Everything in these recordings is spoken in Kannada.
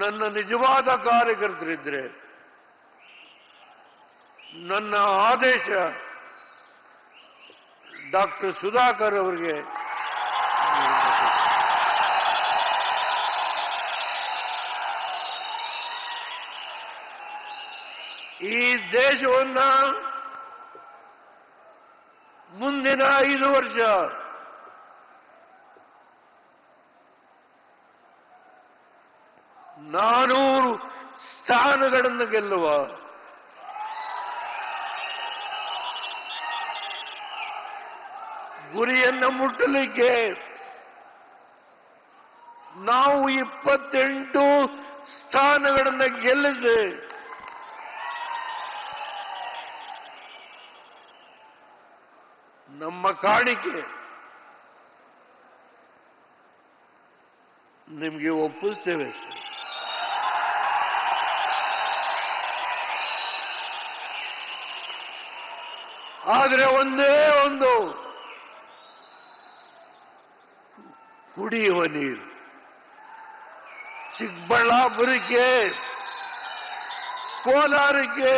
ನನ್ನ ನಿಜವಾದ ಕಾರ್ಯಕರ್ತರಿದ್ರೆ ನನ್ನ ಆದೇಶ ಡಾಕ್ಟರ್ ಸುಧಾಕರ್ ಅವರಿಗೆ ಈ ದೇಶವನ್ನ ಮುಂದಿನ 5 ವರ್ಷ ನಾನೂರು ಸ್ಥಾನಗಳನ್ನು ಗೆಲ್ಲುವ ಗುರಿಯನ್ನು ಮುಟ್ಟಲಿಕ್ಕೆ ನಾವು 28 ಸ್ಥಾನಗಳನ್ನು ಗೆಲ್ಲಿಸಿ ನಮ್ಮ ಕಾಣಿಕೆ ನಿಮಗೆ ಒಪ್ಪಿಸ್ತೇವೆ. ಆದರೆ ಒಂದೇ ಒಂದು ಕುಡಿಯುವ ನೀರು ಚಿಕ್ಕಬಳ್ಳಾಪುರಕ್ಕೆ, ಕೋಲಾರಕ್ಕೆ,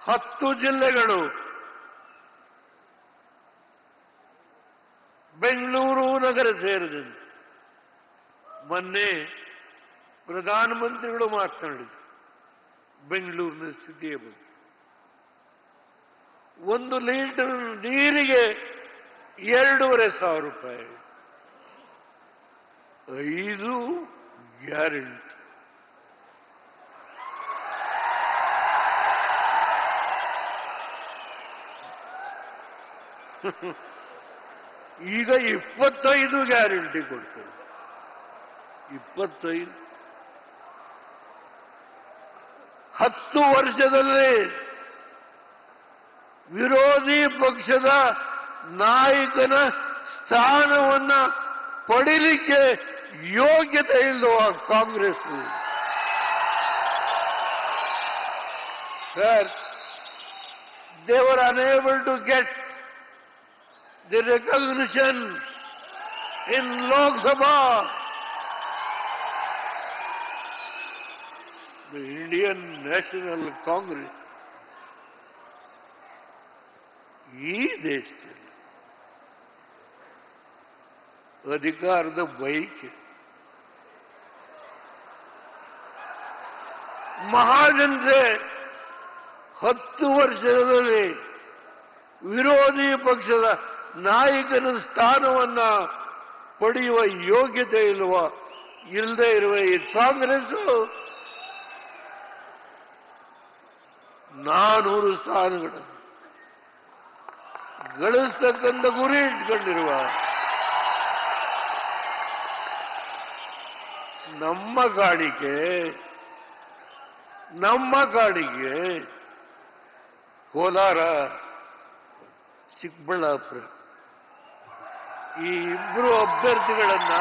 ಹತ್ತು ಜಿಲ್ಲೆಗಳು, ಬೆಂಗಳೂರು ನಗರ ಸೇರಿದಂತೆ ಮೊನ್ನೆ ಪ್ರಧಾನಮಂತ್ರಿಗಳು ಮಾತನಾಡಿದರು ಬೆಂಗಳೂರಿನ ಸ್ಥಿತಿಯ ಬಗ್ಗೆ. 1 ಲೀಟರ್ ನೀರಿಗೆ 2,500 ರೂಪಾಯಿ, 5 ಗ್ಯಾರಂಟಿ. ಈಗ 25 ಗ್ಯಾರಂಟಿ ಕೊಡ್ತಾರೆ. 25 10 ವರ್ಷದಲ್ಲಿ ವಿರೋಧಿ ಪಕ್ಷದ ನಾಯಕನ ಸ್ಥಾನವನ್ನ ಪಡಿಲಿಕ್ಕೆ ಯೋಗ್ಯತೆ ಇಲ್ಲವ Congress. Sir, they were unable to get the recognition in Lok Sabha. The Indian National Congress ಈ ದೇಶದಲ್ಲಿ ಅಧಿಕಾರದ ಬಯಕೆ ಮಹಾಜನತೆ 10 ವರ್ಷದಲ್ಲಿ ವಿರೋಧಿ ಪಕ್ಷದ ನಾಯಕನ ಸ್ಥಾನವನ್ನ ಪಡೆಯುವ ಯೋಗ್ಯತೆ ಇಲ್ಲದೆ ಇರುವ ಈ ಕಾಂಗ್ರೆಸ್ 400 ಸ್ಥಾನಗಳನ್ನು ಗಳಿಸ್ತಕ್ಕಂಥ ಗುರಿ ಇಟ್ಕೊಂಡಿರುವ ನಮ್ಮ ಕಾಡಿಗೆ ಕೋಲಾರ, ಚಿಕ್ಕಬಳ್ಳಾಪುರ ಈ 2 ಅಭ್ಯರ್ಥಿಗಳನ್ನ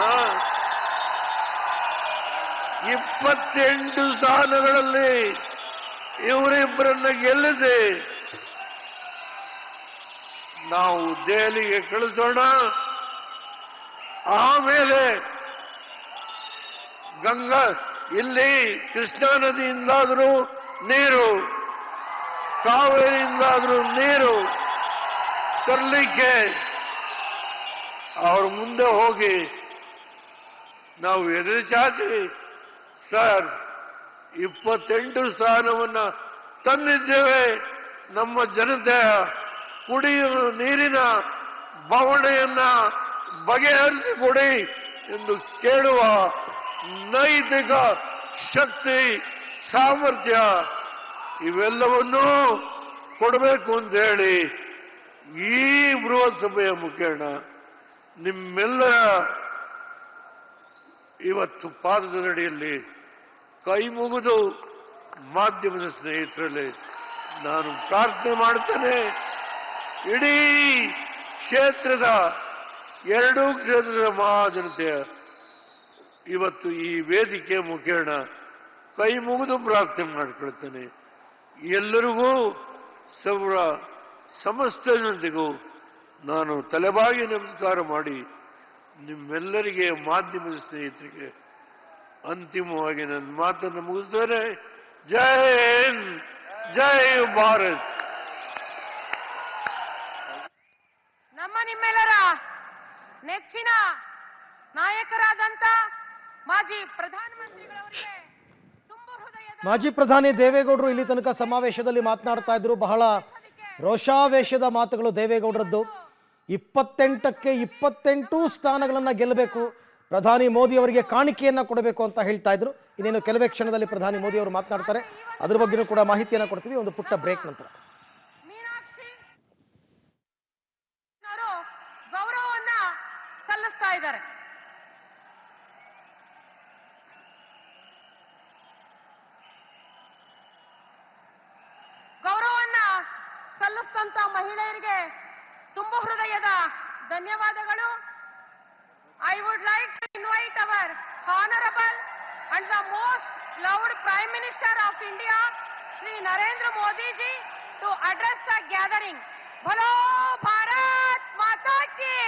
28 ಸ್ಥಾನಗಳಲ್ಲಿ ಇವರಿಬ್ಬರನ್ನ ಗೆಲ್ಲಿಸಿ ನಾವು ದೆಹಲಿಗೆ ಕಳಿಸೋಣ. ಆಮೇಲೆ ಇಲ್ಲಿ ಕೃಷ್ಣಾ ನದಿಯಿಂದಾದರೂ ನೀರು, ಕಾವೇರಿಯಿಂದಾದರೂ ನೀರು ತರಲಿಕ್ಕೆ ಅವ್ರ ಮುಂದೆ ಹೋಗಿ ನಾವು ಎದುರು ಚಾಚಿ, ಸರ್ 28 ಸ್ಥಾನವನ್ನ ತಂದಿದ್ದೇವೆ, ನಮ್ಮ ಜನತೆಯ ಕುಡಿಯುವ ನೀರಿನ ಬವಣೆಯನ್ನ ಬಗೆಹರಿಸಿಕೊಡಿ ಎಂದು ಕೇಳುವ ನೈತಿಕ ಶಕ್ತಿ, ಸಾಮರ್ಥ್ಯ ಇವೆಲ್ಲವನ್ನೂ ಕೊಡಬೇಕು ಅಂತ ಹೇಳಿ ಈ ಬೃಹತ್ ಸಭೆಯ ಮುಖೇನ ನಿಮ್ಮೆಲ್ಲರ ಇವತ್ತು ಪಾದದಡಿಯಲ್ಲಿ ಕೈ ಮುಗಿದು ಮಾಧ್ಯಮದ ಸ್ನೇಹಿತರಲ್ಲಿ ನಾನು ಪ್ರಾರ್ಥನೆ ಮಾಡ್ತೇನೆ. ಇಡೀ ಕ್ಷೇತ್ರದ 2 ಕ್ಷೇತ್ರದ ಮಹಾಜನತೆಯ ಇವತ್ತು ಈ ವೇದಿಕೆ ಮುಖೇನ ಕೈ ಮುಗಿದು ಪ್ರಾರ್ಥನೆ ಮಾಡಿಕೊಳ್ತೇನೆ. ಎಲ್ಲರಿಗೂ ಸಮಸ್ತ ಜನತೆಗೂ ನಾನು ತಲೆಬಾಗಿ ನಮಸ್ಕಾರ ಮಾಡಿ ನಿಮ್ಮೆಲ್ಲರಿಗೆ ಮಾಧ್ಯಮದ ಸ್ನೇಹಿತರಿಗೆ ಅಂತಿಮವಾಗಿ ನನ್ನ ಮಾತನ್ನು ಮುಗಿಸ್ತೇನೆ. ಜೈ ಹಿಂದ್, ಜೈ ಭಾರತ್. ನಮ್ಮ ನಿಮ್ಮೆಲ್ಲರ ನೆಚ್ಚಿನ ನಾಯಕರಾದಂತ ಮಾಜಿ ಪ್ರಧಾನಮಂತ್ರಿಗಳವರಿಗೆ ತುಂಬ ಹೃದಯದ ಮಾಜಿ ಪ್ರಧಾನಿ ದೇವೇಗೌಡರು ಇಲ್ಲಿ ತನಕ ಸಮಾವೇಶದಲ್ಲಿ ಮಾತನಾಡ್ತಾ ಇದ್ರು. ಬಹಳ ರೋಷಾವೇಶದ ಮಾತುಗಳು ದೇವೇಗೌಡರದ್ದು. 28ಕ್ಕೆ 28 ಸ್ಥಾನಗಳನ್ನು ಗೆಲ್ಲಬೇಕು, ಪ್ರಧಾನಿ ಮೋದಿ ಅವರಿಗೆ ಕಾಣಿಕೆಯನ್ನು ಕೊಡಬೇಕು ಅಂತ ಹೇಳ್ತಾ ಇದ್ರು. ಇನ್ನೇನು ಕೆಲವೇ ಕ್ಷಣದಲ್ಲಿ ಪ್ರಧಾನಿ ಮೋದಿ ಅವರು ಮಾತನಾಡ್ತಾರೆ. ಅದ್ರ ಬಗ್ಗೆನೂ ಕೂಡ ಮಾಹಿತಿಯನ್ನು ಕೊಡ್ತೀವಿ ಒಂದು ಪುಟ್ಟ ಬ್ರೇಕ್ ನಂತರ. ಮೀನಾಕ್ಷಿ ಅವರು ಗೌರವವನ್ನ ಸಲ್ಲಿಸ್ತಾ ಇದ್ದಾರೆ. ಗೌರವವನ್ನ ಸಲ್ಲಿಸಿದಂತ ಮಹಿಳೆಯರಿಗೆ ತುಂಬ ಹೃದಯದ ಧನ್ಯವಾದಗಳು. I would like to invite our Honorable and the most loved Prime Minister of India, Shri Narendra Modi ji, to address the gathering. Bolo Bharat Mata ki!